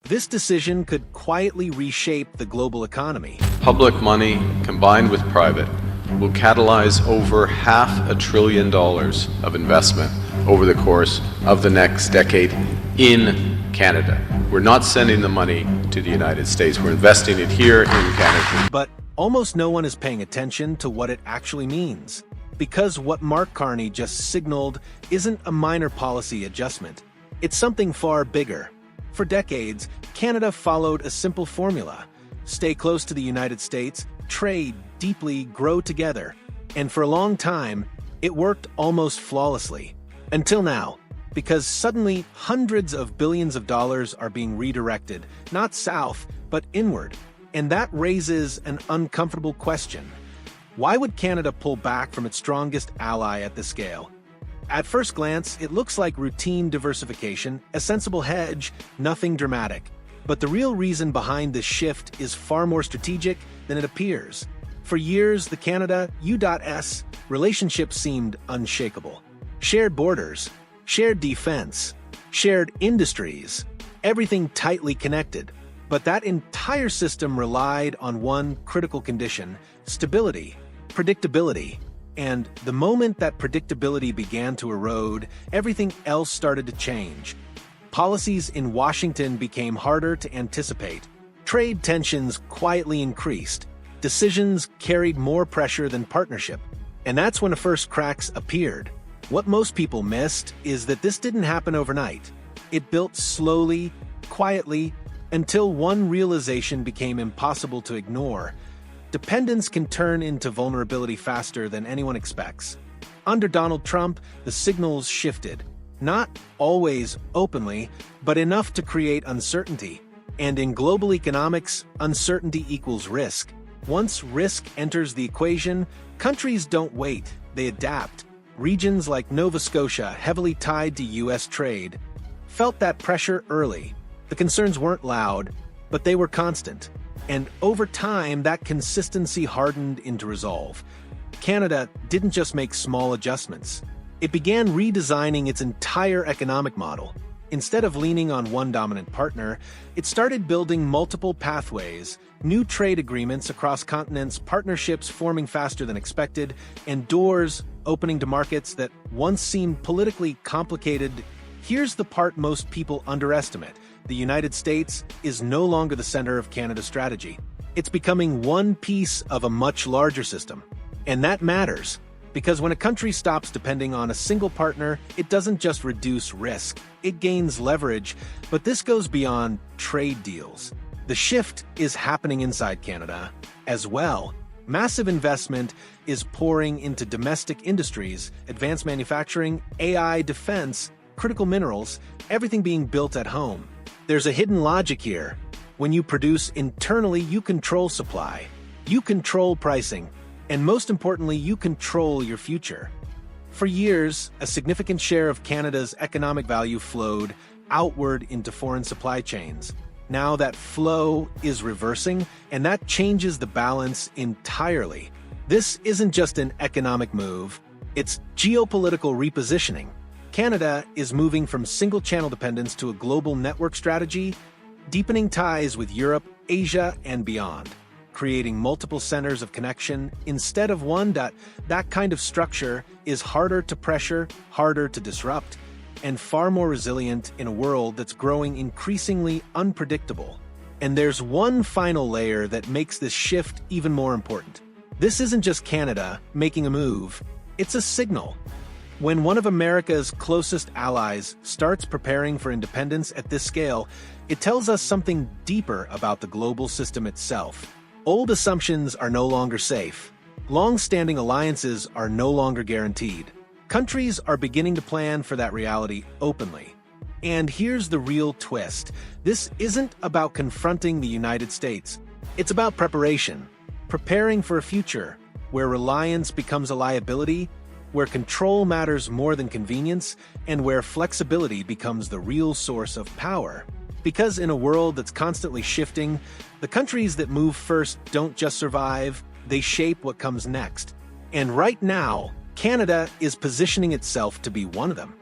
This decision could quietly reshape the global economy. Public money, combined with private, will catalyze over $500 billion of investment over the course of the next decade in Canada. We're not sending the money to the United States. We're investing it here in Canada. But almost no one is paying attention to what it actually means. Because what Mark Carney just signaled isn't a minor policy adjustment. It's something far bigger. For decades, Canada followed a simple formula: stay close to the United States, trade deeply, grow together. And for a long time, it worked almost flawlessly. Until now, because suddenly hundreds of billions of dollars are being redirected, not south, but inward. And that raises an uncomfortable question. Why would Canada pull back from its strongest ally at this scale? At first glance, it looks like routine diversification, a sensible hedge, nothing dramatic. But the real reason behind this shift is far more strategic than it appears. For years, the Canada-U.S. relationship seemed unshakable. Shared borders, shared defense, shared industries, everything tightly connected. But that entire system relied on one critical condition: stability, predictability. And the moment that predictability began to erode, everything else started to change. Policies in Washington became harder to anticipate. Trade tensions quietly increased. Decisions carried more pressure than partnership. And that's when the first cracks appeared. What most people missed is that this didn't happen overnight. It built slowly, quietly, until one realization became impossible to ignore. Dependence can turn into vulnerability faster than anyone expects. Under Donald Trump, the signals shifted. Not always openly, but enough to create uncertainty. And in global economics, uncertainty equals risk. Once risk enters the equation, countries don't wait, they adapt. Regions like Nova Scotia, heavily tied to U.S. trade, felt that pressure early. The concerns weren't loud, but they were constant. And over time, that consistency hardened into resolve. Canada didn't just make small adjustments. It began redesigning its entire economic model. Instead of leaning on one dominant partner, it started building multiple pathways, new trade agreements across continents, partnerships forming faster than expected, and doors opening to markets that once seemed politically complicated. Here's the part most people underestimate. The United States is no longer the center of Canada's strategy. It's becoming one piece of a much larger system. And that matters, because when a country stops depending on a single partner, it doesn't just reduce risk, it gains leverage. But this goes beyond trade deals. The shift is happening inside Canada as well. Massive investment is pouring into domestic industries, advanced manufacturing, AI, defense, critical minerals, everything being built at home. There's a hidden logic here. When you produce internally, you control supply, you control pricing, and most importantly, you control your future. For years, a significant share of Canada's economic value flowed outward into foreign supply chains. Now that flow is reversing, and that changes the balance entirely. This isn't just an economic move, it's geopolitical repositioning. Canada is moving from single-channel dependence to a global network strategy, deepening ties with Europe, Asia, and beyond, creating multiple centers of connection instead of one. That kind of structure is harder to pressure, harder to disrupt, and far more resilient in a world that's growing increasingly unpredictable. And there's one final layer that makes this shift even more important. This isn't just Canada making a move, it's a signal. When one of America's closest allies starts preparing for independence at this scale, it tells us something deeper about the global system itself. Old assumptions are no longer safe. Long-standing alliances are no longer guaranteed. Countries are beginning to plan for that reality openly. And here's the real twist. This isn't about confronting the United States. It's about preparation. Preparing for a future where reliance becomes a liability, where control matters more than convenience, and where flexibility becomes the real source of power. Because in a world that's constantly shifting, the countries that move first don't just survive, they shape what comes next. And right now, Canada is positioning itself to be one of them.